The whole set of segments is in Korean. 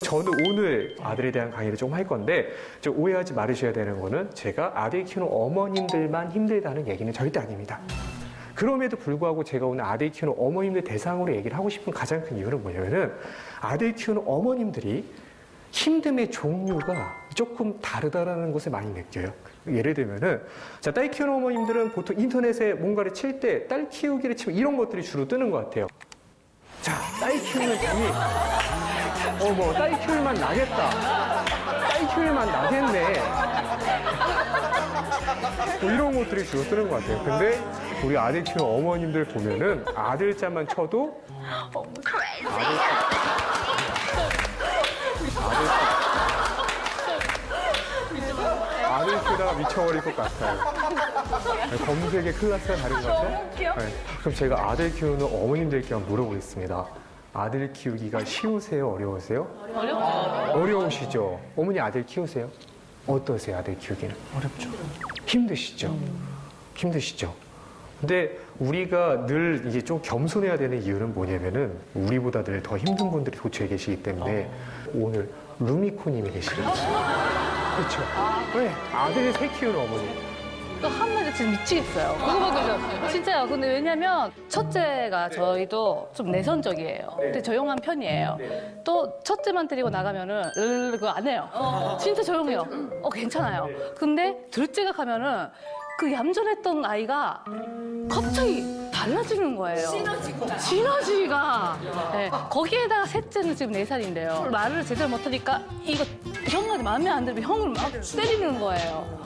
저는 오늘 아들에 대한 강의를 좀 할 건데 좀 오해하지 말으셔야 되는 거는 제가 아들 키우는 어머님들만 힘들다는 얘기는 절대 아닙니다. 그럼에도 불구하고 제가 오늘 아들 키우는 어머님들 대상으로 얘기를 하고 싶은 가장 큰 이유는 뭐냐면은 아들 키우는 어머님들이 힘듦의 종류가 조금 다르다라는 것을 많이 느껴요. 예를 들면은 자, 딸 키우는 어머님들은 보통 인터넷에 뭔가를 칠 때 딸 키우기를 치면 이런 것들이 주로 뜨는 것 같아요. 자, 딸 키우는 재미. 딸 키울만 나겠다. 딸 키울만 나겠네. 이런 것들이 주로 뜨는 것 같아요. 근데 우리 아들 키우는 어머님들 보면은 아들자만 쳐도 아들 키우다가 미쳐버릴 것 같아요. 검색의 클래스가 다른 것 같아요. 네. 그럼 제가 아들 키우는 어머님들께 한번 물어보겠습니다. 아들 키우기가 쉬우세요? 어려우세요? 어려우시죠? 어머니 아들 키우세요? 어떠세요? 아들 키우기는? 어렵죠. 힘드시죠? 힘드시죠? 근데 우리가 늘 이게 좀 겸손해야 되는 이유는 뭐냐면은 우리보다 늘 더 힘든 분들이 도처에 계시기 때문에 오늘 루미코님이 계시거든요. 그렇죠? 네, 아들을 새 키우는 어머니. 또 한마디 진짜 미치겠어요. 그거거든요. 진짜요. 근데 왜냐면 첫째가 저희도 좀 내성적이에요. 근데 조용한 편이에요. 또 첫째만 데리고 나가면은 그거 안 해요. 진짜 조용해요. 괜찮아요. 근데 둘째가 가면은 그 얌전했던 아이가 갑자기 달라지는 거예요. 시너지가. 네. 거기에다가 셋째는 지금 4살인데요. 말을 제대로 못하니까 이거 형한테 마음에 안 들면 형을 막 때리는 거예요.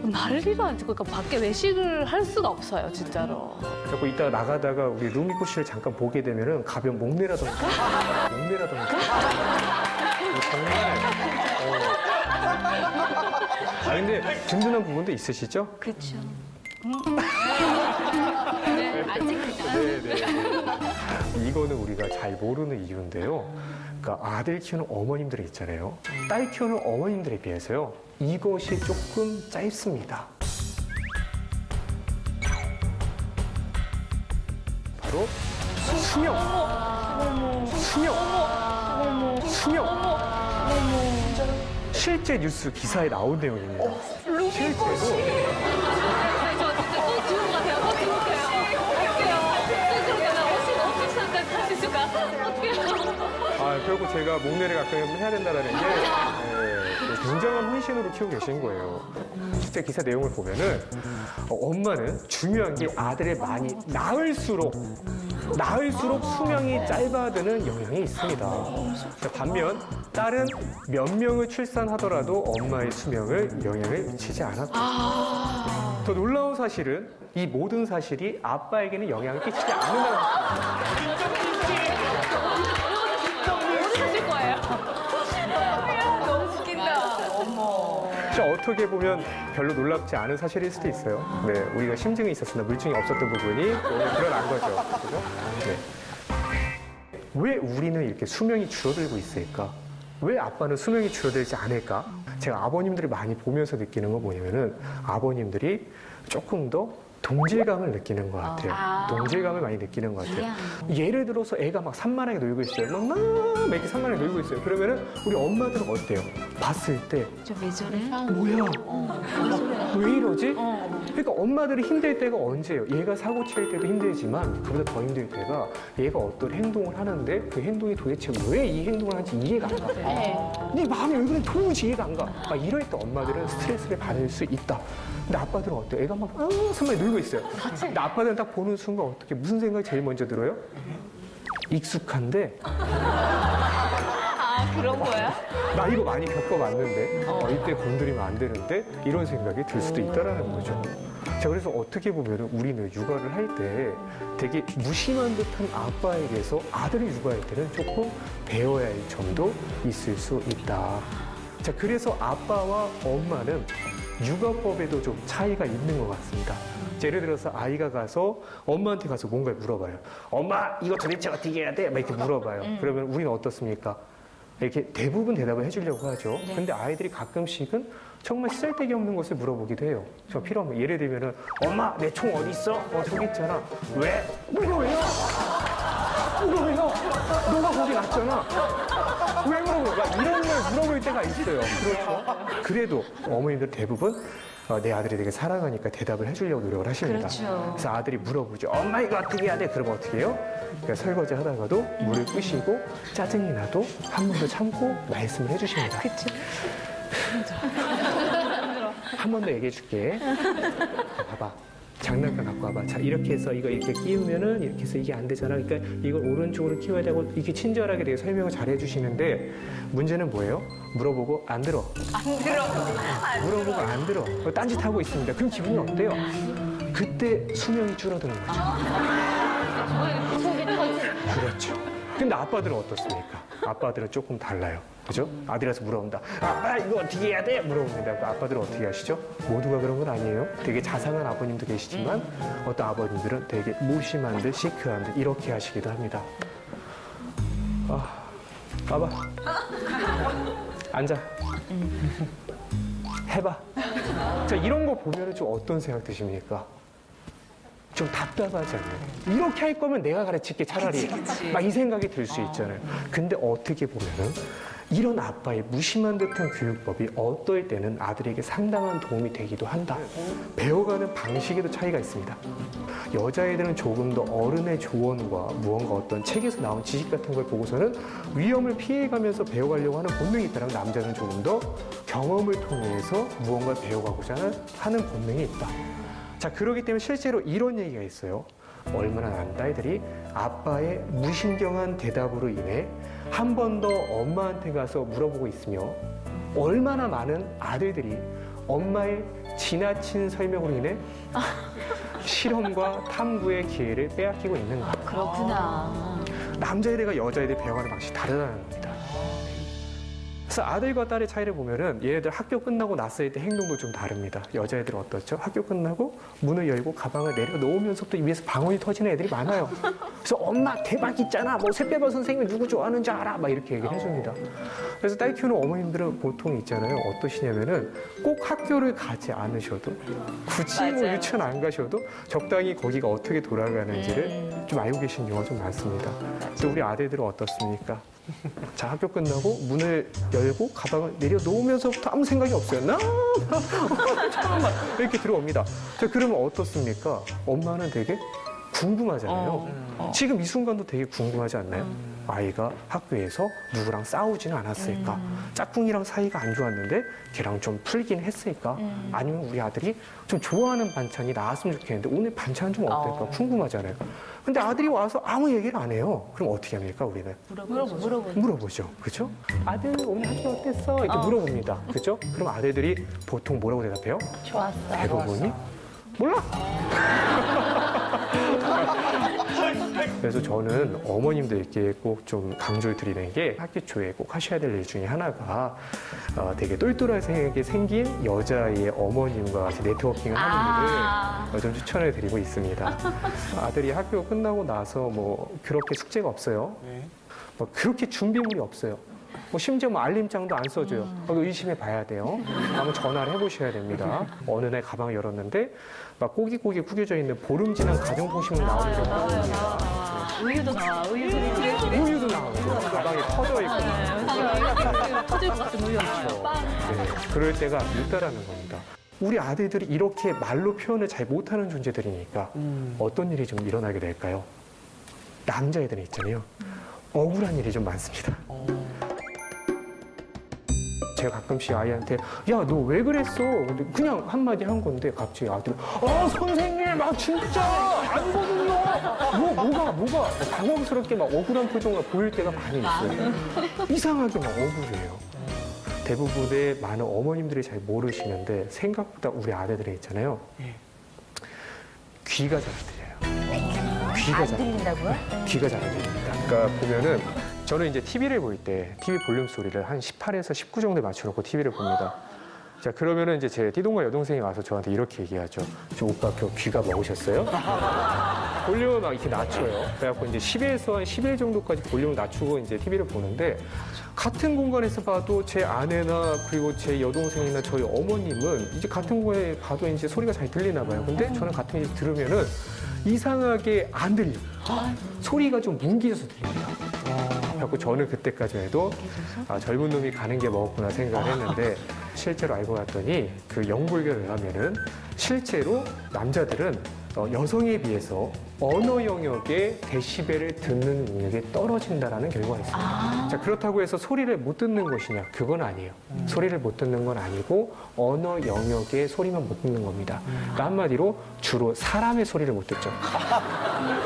난리가 안 치고 밖에 외식을 할 수가 없어요, 진짜로. 그리고 이따가 나가다가 우리 루미코 씨를 잠깐 보게 되면은 가벼운 목내라던가 정말 근데 든든한 부분도 있으시죠? 그렇죠. 네, 아직입니다. 네. 이거는 우리가 잘 모르는 이유인데요. 그러니까 아들 키우는 어머님들이 있잖아요. 딸 키우는 어머님들에 비해서요. 이것이 조금 짧습니다. 바로 수명. 실제 뉴스 기사에 나온 내용입니다. 실제로. 결국 제가 목내를 가끔 해야 된다는 게 굉장한 혼신으로 키우고 계신 거예요. 실제 기사 내용을 보면은 엄마는 중요한 게 아들을 많이 낳을수록 수명이 짧아드는 영향이 있습니다. 반면 딸은 몇 명을 출산하더라도 엄마의 수명을 영향을 미치지 않았죠. 더 놀라운 사실은 이 모든 사실이 아빠에게는 영향을 끼치지 않는다는 것입니다. 어떻게 보면 별로 놀랍지 않은 사실일 수도 있어요. 네, 우리가 심증이 있었으나 물증이 없었던 부분이 드러난 거죠. 그죠? 네. 왜 우리는 이렇게 수명이 줄어들고 있을까? 왜 아빠는 수명이 줄어들지 않을까? 제가 아버님들을 많이 보면서 느끼는 건 뭐냐면은 아버님들이 조금 더 동질감을 느끼는 것 같아요. 동질감을 많이 느끼는 것 같아요. 예를 들어서 애가 막 산만하게 놀고 있어요. 막 이렇게 산만하게 놀고 있어요. 그러면은 우리 엄마들은 어때요? 봤을 때 왜 저래? 뭐야? 왜 이러지? 그러니까 엄마들이 힘들 때가 언제예요? 얘가 사고 칠 때도 힘들지만 그보다 더 힘들 때가 얘가 어떤 행동을 하는데 그 행동이 도대체 왜 이 행동을 하는지 이해가 안 가. 네 마음이 왜 그런지 도무지 이해가 안 가. 막 이럴 때 엄마들은 스트레스를 받을 수 있다. 근데 아빠들은 어때요? 애가 막 산만히 놀고 있어요. 근데 아빠들은 딱 보는 순간 어떻게 무슨 생각이 제일 먼저 들어요? 익숙한데 그런 거야? 나 이거 많이 겪어봤는데 이때 건드리면 안 되는데 이런 생각이 들 수도 있다라는 거죠. 자, 그래서 어떻게 보면 우리는 육아를 할 때 되게 무심한 듯한 아빠에게서 아들을 육아할 때는 조금 배워야 할 점도 있을 수 있다. 자, 그래서 아빠와 엄마는 육아법에도 좀 차이가 있는 것 같습니다. 예를 들어서 아이가 가서 엄마한테 가서 뭔가를 물어봐요. 엄마, 이거 도대체 어떻게 해야 돼? 막 이렇게 물어봐요. 그러면 우리는 어떻습니까? 이렇게 대부분 대답을 해주려고 하죠. 근데 아이들이 가끔씩은 정말 쓸데기 없는 것을 물어보기도 해요. 저 필요 없는. 예를 들면은 엄마, 내 총 어디 있어? 저기 있잖아. 왜? 뭐가 왜요? 너가 거기 놨잖아. 왜 물어보는 거야? 이런 걸 물어볼 때가 있어요. 그렇죠. 그래도 어머님들 대부분 내 아들이 되게 사랑하니까 대답을 해주려고 노력을 하십니다. 그렇죠. 그래서 아들이 물어보죠. 엄마 이거 어떻게 해야 돼? 그러면 어떻게 해요? 그러니까 설거지 하다가도 물을 끄시고 짜증이 나도 한 번 더 참고 말씀을 해주십니다. 그치. 한 번 더 얘기해 줄게. 봐봐. 장난감 갖고 와봐. 자, 이렇게 해서 이거 이렇게 끼우면은 이렇게 해서 이게 안 되잖아. 그러니까 이걸 오른쪽으로 끼워야 되고 이렇게 친절하게 되게 설명을 잘 해주시는데 문제는 뭐예요? 물어보고 안 들어. 물어보고 안 들어. 딴짓하고 있습니다. 그럼 기분이 어때요? 그때 수명이 줄어드는 거죠. 속이 터지. 그렇죠. 근데 아빠들은 어떻습니까? 아빠들은 조금 달라요. 그죠? 아들이라서 물어본다. 아빠 이거 어떻게 해야 돼? 물어봅니다. 그 아빠들은 어떻게 하시죠? 모두가 그런 건 아니에요. 되게 자상한 아버님도 계시지만 어떤 아버님들은 되게 무심한 듯 시크한 듯 이렇게 하시기도 합니다. 봐봐. 앉아. 해봐. 자, 이런 거 보면 좀 어떤 생각 드십니까? 좀 답답하지 않나요? 이렇게 할 거면 내가 가르칠게 차라리. 막 이 생각이 들 수 있잖아요. 근데 어떻게 보면은 이런 아빠의 무심한 듯한 교육법이 어떨 때는 아들에게 상당한 도움이 되기도 한다. 배워가는 방식에도 차이가 있습니다. 여자애들은 조금 더 어른의 조언과 무언가 어떤 책에서 나온 지식 같은 걸 보고서는 위험을 피해가면서 배워가려고 하는 본능이 있다면 남자는 조금 더 경험을 통해서 무언가 배워가고자 하는 본능이 있다. 자, 그렇기 때문에 실제로 이런 얘기가 있어요. 얼마나 남자애들이 아빠의 무신경한 대답으로 인해 한 번 더 엄마한테 가서 물어보고 있으며 얼마나 많은 아들들이 엄마의 지나친 설명으로 인해 실험과 탐구의 기회를 빼앗기고 있는가. 그렇구나. 남자애들과 여자애들 배워가는 방식이 다르다는 겁니다. 그래서 아들과 딸의 차이를 보면은 얘네들 학교 끝나고 났을 때 행동도 좀 다릅니다. 여자애들은 어떻죠? 학교 끝나고 문을 열고 가방을 내려놓으면서부터 위에서 방언이 터지는 애들이 많아요. 그래서 엄마 대박 있잖아. 뭐 샛별반 선생님이 누구 좋아하는 줄 알아. 막 이렇게 얘기를 해줍니다. 그래서 딸 키우는 어머님들은 보통 있잖아요. 어떠시냐면은 꼭 학교를 가지 않으셔도 굳이 뭐 맞아요. 유치원 안 가셔도 적당히 거기가 어떻게 돌아가는지를 좀 알고 계신 경우가 좀 많습니다. 또 우리 아들들은 어떻습니까? 자, 학교 끝나고 문을 열고 가방을 내려놓으면서부터 아무 생각이 없어요. 잠깐만 이렇게 들어옵니다. 자, 그러면 어떻습니까? 엄마는 되게 궁금하잖아요. 지금 이 순간도 되게 궁금하지 않나요? 아이가 학교에서 누구랑 싸우지는 않았을까? 짝꿍이랑 사이가 안 좋았는데 걔랑 좀 풀긴 했을까? 아니면 우리 아들이 좀 좋아하는 반찬이 나왔으면 좋겠는데 오늘 반찬은 좀 어떨까? 궁금하잖아요. 근데 아들이 와서 아무 얘기를 안 해요. 그럼 어떻게 합니까, 우리는? 물어보죠. 그죠? 아들 오늘 학교 어땠어? 이렇게 물어봅니다. 그죠? 그럼 아들들이 보통 뭐라고 대답해요? 좋았어. 대부분이 몰라. 그래서 저는 어머님들께 꼭 좀 강조를 드리는 게 학기 초에 꼭 하셔야 될 일 중에 하나가 되게 똘똘하게 생긴 여자의 어머님과 같이 네트워킹을 하는 일을 좀 추천을 드리고 있습니다. 아들이 학교 끝나고 나서 뭐 그렇게 숙제가 없어요. 뭐 그렇게 준비물이 없어요. 뭐 심지어 뭐 알림장도 안 써줘요. 의심해 봐야 돼요. 한번 전화를 해보셔야 됩니다. 어느 날 가방을 열었는데 막 꼬깃꼬깃 구겨져 있는 보름 지난 가정통신문 나오는 경우가 있습니다. 우유도 나와. 우유도 나오고 가방에 터져 있고 터질 것 같은 우유. 네, 그럴 때가 있다라는 겁니다. 우리 아들들이 이렇게 말로 표현을 잘 못하는 존재들이니까 어떤 일이 좀 일어나게 될까요? 남자애들은 있잖아요. 억울한 일이 좀 많습니다. 제가 가끔씩 아이한테 야, 너 왜 그랬어? 근데 그냥 한마디 한 건데 갑자기 아들이 선생님 진짜 아니거든요. 뭐가 당황스럽게 막 억울한 표정을 보일 때가 많이 있어요. 이상하게 막 억울해요. 대부분의 많은 어머님들이 잘 모르시는데 생각보다 우리 아들들이 있잖아요. 귀가 잘 안 들려요. 귀가 잘 안 들린다고요? 귀가 잘 안 들립니다. 그러니까 보면은 저는 이제 TV를 볼 때 TV 볼륨 소리를 한 18에서 19 정도에 맞춰놓고 TV를 봅니다. 자, 그러면은 이제 제 띠동과 여동생이 와서 저한테 이렇게 얘기하죠. 저 오빠 귀가 먹으셨어요? 볼륨을 막 이렇게 낮춰요. 그래갖고 이제 10에서 한 11 정도까지 볼륨을 낮추고 이제 TV를 보는데 같은 공간에서 봐도 제 아내나 그리고 제 여동생이나 저희 어머님은 이제 같은 공간에 봐도 이제 소리가 잘 들리나 봐요. 근데 저는 같은 일 들으면은 이상하게 안 들려요. 소리가 좀 뭉개져서 들립니다. 그래서 저는 그때까지 해도 젊은 놈이 가는 게 먹었구나 생각을 했는데 실제로 알고 봤더니 그 연구결과에 의하면은 실제로 남자들은 여성에 비해서 언어 영역의 데시벨을 듣는 능력이 떨어진다라는 결과가 있습니다. 자, 그렇다고 해서 소리를 못 듣는 것이냐? 그건 아니에요. 소리를 못 듣는 건 아니고 언어 영역의 소리만 못 듣는 겁니다. 그러니까 한마디로 주로 사람의 소리를 못 듣죠.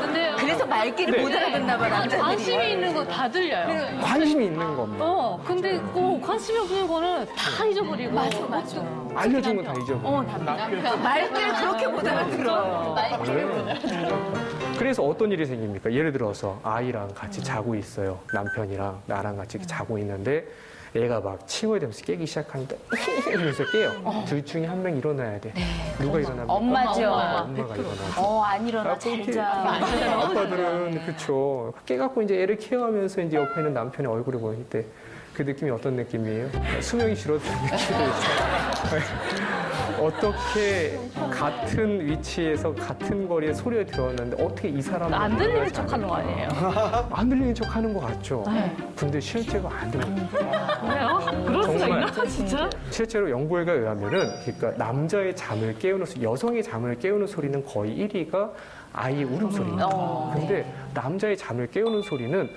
근데요. 그래서 말귀를 못 알아듣나 봐, 남자들이. 관심이 있는 거 다 들려요. 관심이 있는 겁니다. 근데 관심이 없는 거는 다 잊어버리고. 맞아. 알려준 건 다 잊어버려요. 말귀를 그렇게 못 알아들어. 네. 그래서 어떤 일이 생깁니까? 예를 들어서 아이랑 같이 자고 있어요. 남편이랑 나랑 같이 자고 있는데 애가 막 칭얼대면서 깨기 시작하니까 이러면서 깨요. 둘 중에 한 명 일어나야 돼. 누가 일어납니까? 엄마죠. 엄마가 일어나죠. 안 일어나, 잘 자. 아빠들은 그쵸. 깨갖고 이제 애를 케어하면서 이제 옆에 있는 남편의 얼굴을 보일 때 그 느낌이 어떤 느낌이에요? 수명이 줄어드는 느낌이 있어요. 어떻게 같은 위치에서 같은 거리에 소리를 들었는데 어떻게 이 사람은 안 들리는 척 하는 거 아니에요? 안 들리는 척 하는 것 같죠? 네. 근데 실제로 안 들립니다. 그래요? 그럴 수가 정말. 있나? 진짜? 실제로 연구에 의하면은 그러니까 남자의 잠을 깨우는 여성의 잠을 깨우는 소리는 거의 1위가 아이의 울음소리입니다. 근데 남자의 잠을 깨우는 소리는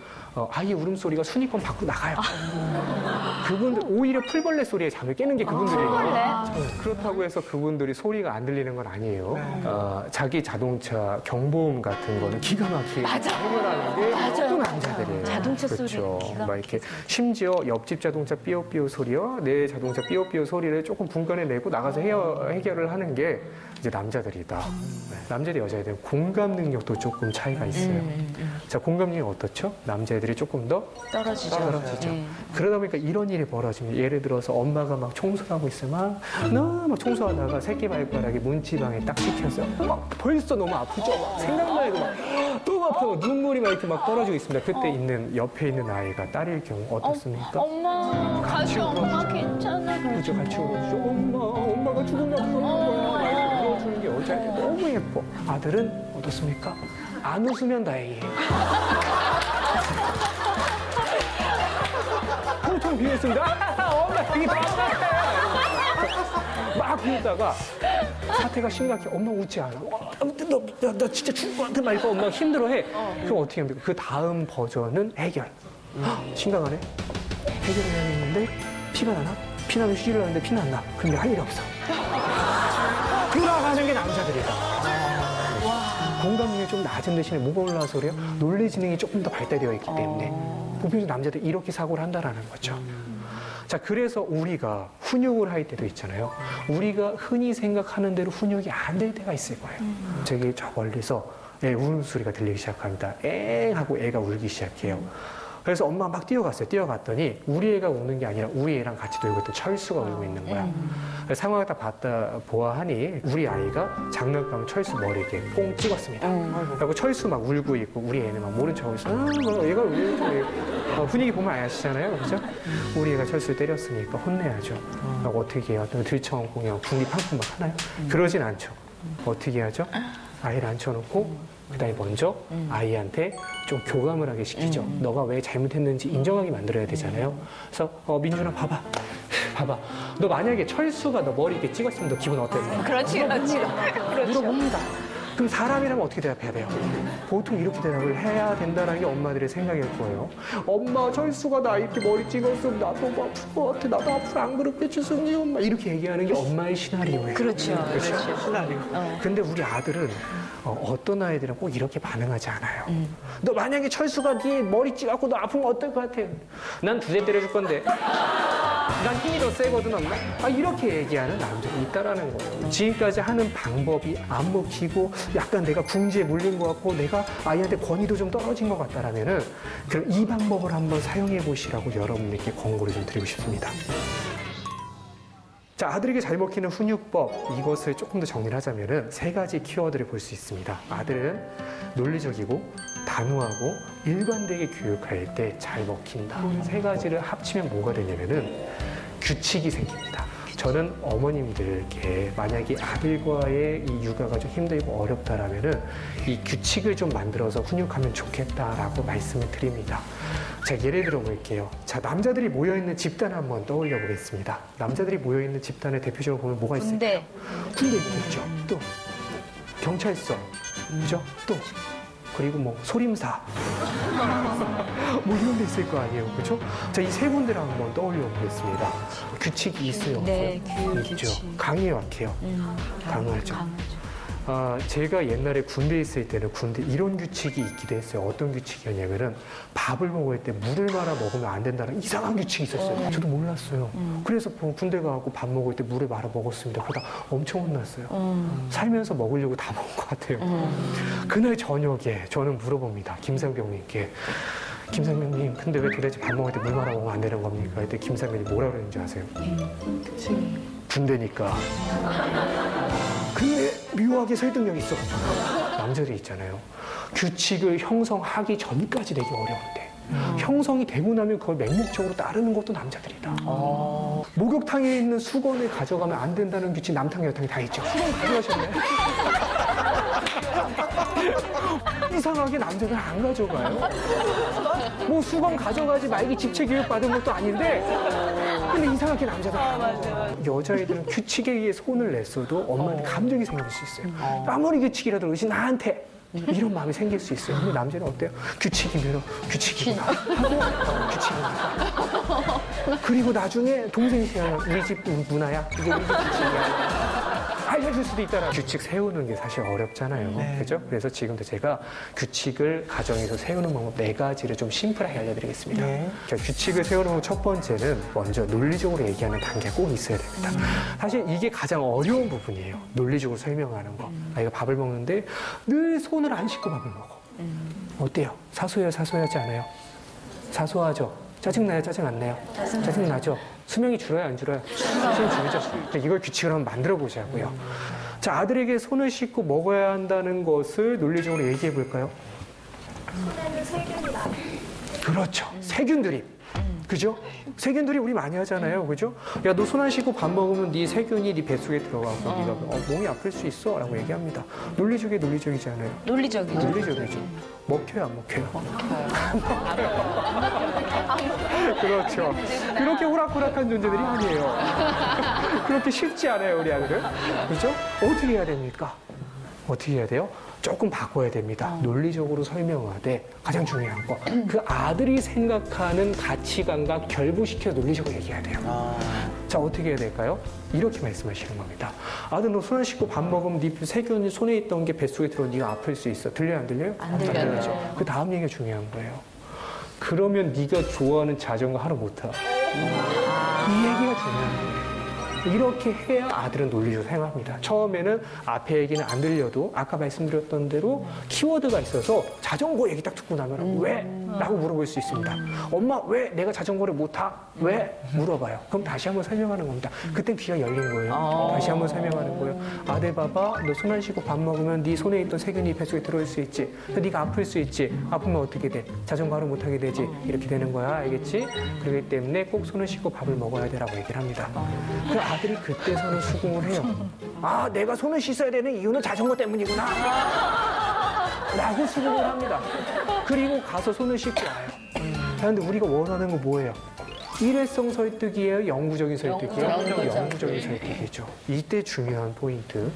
아이의 울음소리가 순위권 밖으로 나가요. 그분들 오히려 풀벌레 소리에 잠을 깨는 게 그분들이에요. 그렇다고 해서 그분들이 소리가 안 들리는 건 아니에요. 자기 자동차 경보음 같은 거는 기가 막히게 해결하는 게 또 남자들이에요. 자동차 소리 그렇죠. 기가 막 이렇게 심지어 옆집 자동차 삐요삐요 소리와 내 자동차 삐요삐요 소리를 조금 분간해 내고 나가서 해결을 하는 게 이제 남자들이다. 네. 남자들 여자애들은 공감 능력도 조금 차이가 있어요. 자, 공감 능력이 어떻죠? 남자애들이 조금 더 떨어지죠. 그러다 보니까 이런 일이 벌어집니다. 예를 들어서 엄마가 막 청소를 하고 있으면 막 청소하다가 새끼발가락에 문지방에 딱 찍혀서 막 벌써 너무 아프죠? 막 생각만 해도 막 너무 아파요. 눈물이 막 이렇게 막 떨어지고 있습니다. 그때 있는 옆에 있는 아이가 딸일 경우 어떻습니까? 엄마, 같이 엄마 괜찮아. 그렇죠. 같이 울어주죠. 엄마가 죽은 게 없어. 거야. 울어주는 게 여자애들 너무 예뻐. 아들은 어떻습니까? 안 웃으면 다행이에요. 통통 비웃습니다. 엄마 되게 반갑다. 막 비웃다가 사태가 심각해. 엄마 웃지 않아. 나 진짜 죽을 것 같아. 막 이거 엄마가 힘들어해. 그럼 어떻게 합니까? 그 다음 버전은 해결. 심각하네. 해결해야겠는데 피가 나나? 피나면 휴지를 하는데 피는 안 나. 그럼 내가 할 일이 없어. 돌아가는 게 남자들이다. 공감 능력이 좀 낮은 대신에 뭐가 올라와서 그래요? 논리 지능이 조금 더 발달되어 있기 때문에 보편적으로 남자들이 이렇게 사고를 한다라는 거죠. 자, 그래서 우리가 훈육을 할 때도 있잖아요. 우리가 흔히 생각하는 대로 훈육이 안 될 때가 있을 거예요. 저기 저 멀리서 애 울음소리가 들리기 시작합니다. 엥 하고 애가 울기 시작해요. 그래서 엄마가 막 뛰어갔어요. 뛰어갔더니 우리 애가 우는 게 아니라 우리 애랑 같이 놀고 있던 철수가 울고 있는 거야. 그래서 상황을 딱 봤다 보아하니 우리 아이가 장난감 철수 머리에 뽕 찍었습니다. 그리고 철수 막 울고 있고 우리 애는 막 모른 척하고 있어. 얘가 울고 분위기 보면 아시잖아요. 그죠? 우리 애가 철수를 때렸으니까 혼내야죠. 그리고 어떻게 해요? 들쳐안고 그냥 궁리 팡팡 막 하나요? 그러진 않죠. 어떻게 하죠? 아이를 앉혀놓고 그다음에 먼저 아이한테 좀 교감을 하게 시키죠. 너가 왜 잘못했는지 인정하게 만들어야 되잖아요. 그래서 민준아 봐봐. 너 만약에 철수가 너 머리 이렇게 찍었으면 너 기분 어땠어? 그렇지. 물어봅니다. 그럼 사람이라면 어떻게 대답해야 돼요? 보통 이렇게 대답을 해야 된다는 게 엄마들의 생각일 거예요. 엄마 철수가 나 이렇게 머리 찍었으면 나도 아플 것 같아. 나도 앞으로 안 그렇게 주승이 엄마. 이렇게 얘기하는 게 엄마의 시나리오예요. 그렇죠. 시나리오. 근데 우리 아들은 어떤 아이들은 꼭 이렇게 반응하지 않아요. 너 만약에 철수가 네 머리 찍었고 너 아프면 어떨 것 같아? 난 2대 때려줄 건데. 난 힘이 더 세거든 엄마. 이렇게 얘기하는 남자가 있다라는 거예요. 지금까지 하는 방법이 안 먹히고 약간 내가 궁지에 물린 것 같고 내가 아이한테 권위도 좀 떨어진 것 같다라면은 그럼 이 방법을 한번 사용해 보시라고 여러분에게 권고를 좀 드리고 싶습니다. 자, 아들에게 잘 먹히는 훈육법, 이것을 조금 더 정리를 하자면은 3가지 키워드를 볼 수 있습니다. 아들은 논리적이고 단호하고 일관되게 교육할 때 잘 먹힌다. 3가지를 합치면 뭐가 되냐면은 규칙이 생깁니다. 저는 어머님들께 만약에 아들과의 이 육아가 좀 힘들고 어렵다라면은 이 규칙을 좀 만들어서 훈육하면 좋겠다라고 말씀을 드립니다. 제가 예를 들어 볼게요. 자, 남자들이 모여있는 집단 한번 떠올려 보겠습니다. 남자들이 모여있는 집단을 대표적으로 보면 뭐가 있을까요? 군대. 군대 있겠죠. 또 경찰서, 그죠? 또 그리고 뭐 소림사, 뭐 이런 데 있을 거 아니에요, 그죠? 자, 이 세 군데를 한번 떠올려 보겠습니다. 규칙이 있어요, 없어요? 네, 있죠. 규칙. 강해요, 약해요? 강하죠. 제가 옛날에 군대에 있을 때는 군대 이런 규칙이 있기도 했어요. 어떤 규칙이었냐면은 밥을 먹을 때 물을 말아 먹으면 안 된다는 이상한 규칙이 있었어요. 저도 몰랐어요. 그래서 군대 가고 밥 먹을 때 물을 말아 먹었습니다. 그러다 엄청 혼났어요. 살면서 먹으려고 다 먹은 것 같아요. 그날 저녁에 저는 물어봅니다. 김상병님께. 김상병님, 근데 왜 도대체 밥 먹을 때 물 말아 먹으면 안 되는 겁니까? 그때 김상병이 뭐라 그랬는지 아세요? 군대니까. 근데 묘하게 설득력이 있어. 남자들이 있잖아요. 규칙을 형성하기 전까지 되게 어려운데 형성이 되고 나면 그걸 맹목적으로 따르는 것도 남자들이다. 목욕탕에 있는 수건을 가져가면 안 된다는 규칙 남탕 여탕이 다 있죠. 수건 가져가셨네. 이상하게 남자들 안 가져가요. 뭐 수건 가져가지 말기 집체 교육 받은 것도 아닌데 근데 이상하게 남자들 안 가져가요. 여자애들은 규칙에 의해 손을 냈어도 엄마한테 감정이 생길 수 있어요. 아무리 규칙이라도 의지 나한테 이런 마음이 생길 수 있어요. 근데 남자는 어때요? 규칙이면 규칙이구나 하고 규칙이니까. 그리고 나중에 동생이 생각하면 우리 집 문화야. 이게 우리 집 규칙이야. 알려줄 수도 있다라. 규칙 세우는 게 사실 어렵잖아요. 그죠? 그래서 지금도 제가 규칙을 가정에서 세우는 방법 4가지를 좀 심플하게 알려드리겠습니다. 그러니까 규칙을 세우는 방법 첫 번째는 먼저 논리적으로 얘기하는 단계가 꼭 있어야 됩니다. 사실 이게 가장 어려운 부분이에요. 논리적으로 설명하는 거. 아이가 밥을 먹는데 늘 손을 안 씻고 밥을 먹어. 어때요? 사소해요? 사소하지 않아요? 사소하죠? 짜증나요? 짜증 안 나요? 짜증나죠? 수명이 줄어요? 안 줄어요? 수명이 줄죠. 그러니까 이걸 규칙을 한번 만들어 보자고요. 자, 아들에게 손을 씻고 먹어야 한다는 것을 논리적으로 얘기해 볼까요? 손에는 세균이 나요. 그렇죠. 세균 드립. 그죠? 세균 드립 우리 많이 하잖아요. 그죠? 야, 너 손 안 씻고 밥 먹으면 네 세균이 네 뱃속에 들어가고 네가 몸이 아플 수 있어 라고 얘기합니다. 논리적이지 않아요? 논리적이죠. 논리적이죠. 먹혀요, 안 먹혀요? 그렇죠. 그렇게 호락호락한 존재들이 아니에요. 그렇게 쉽지 않아요, 우리 아들은. 그죠? 어떻게 해야 됩니까? 어떻게 해야 돼요? 조금 바꿔야 됩니다. 논리적으로 설명하되 가장 중요한 거. 그 아들이 생각하는 가치관과 결부시켜 논리적으로 얘기해야 돼요. 자, 어떻게 해야 될까요? 이렇게 말씀하시는 겁니다. 아들, 너 손 안 씻고 밥 먹으면 네 세균이 손에 있던 게 뱃속에 들어 네가 아플 수 있어. 들려요, 안 들려요? 안 들려요. 그 다음 얘기가 중요한 거예요. 그러면 네가 좋아하는 자전거 하러 못 타. 이 얘기가 중요한 거예요. 이렇게 해야 아들은 논리적으로 생각합니다. 처음에는 앞에 얘기는 안 들려도 아까 말씀드렸던 대로 키워드가 있어서 자전거 얘기 딱 듣고 나면 왜? 라고 물어볼 수 있습니다. 엄마 왜 내가 자전거를 못 타? 왜? 물어봐요. 그럼 다시 한번 설명하는 겁니다. 그땐 귀가 열린 거예요. 다시 한번 설명하는 거예요. 아들 봐봐, 너 손 안 씻고 밥 먹으면 네 손에 있던 세균이 뱃속에 들어올 수 있지. 네가 아플 수 있지. 아프면 어떻게 돼? 자전거 하러 못 하게 되지. 이렇게 되는 거야. 알겠지? 그렇기 때문에 꼭 손을 씻고 밥을 먹어야 돼라고 얘기를 합니다. 그 아들이 그때서는 수긍을 해요. 아, 내가 손을 씻어야 되는 이유는 자전거 때문이구나. 라고 수긍을 합니다. 그리고 가서 손을 씻고 와요. 그런데 우리가 원하는 건 뭐예요? 일회성 설득이에요? 영구적인 설득이에요? 영구적인 설득이죠. 이때 중요한 포인트.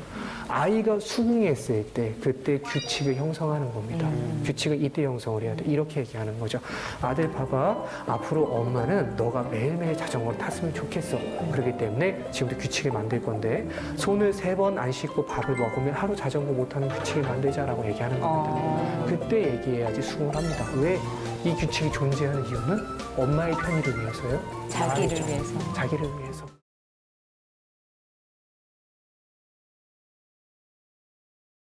아이가 수긍했을 때 그때 규칙을 형성하는 겁니다. 규칙을 이때 형성을 해야 돼. 이렇게 얘기하는 거죠. 아들 봐봐. 앞으로 엄마는 너가 매일매일 자전거를 탔으면 좋겠어. 그렇기 때문에 지금부터 규칙을 만들 건데 손을 3번 안 씻고 밥을 먹으면 하루 자전거 못 타는 규칙을 만들자라고 얘기하는 겁니다. 그때 얘기해야지 수긍을 합니다. 왜? 이 규칙이 존재하는 이유는 엄마의 편의를 위해서요. 자기를 나아가죠. 위해서. 자기를 위해서.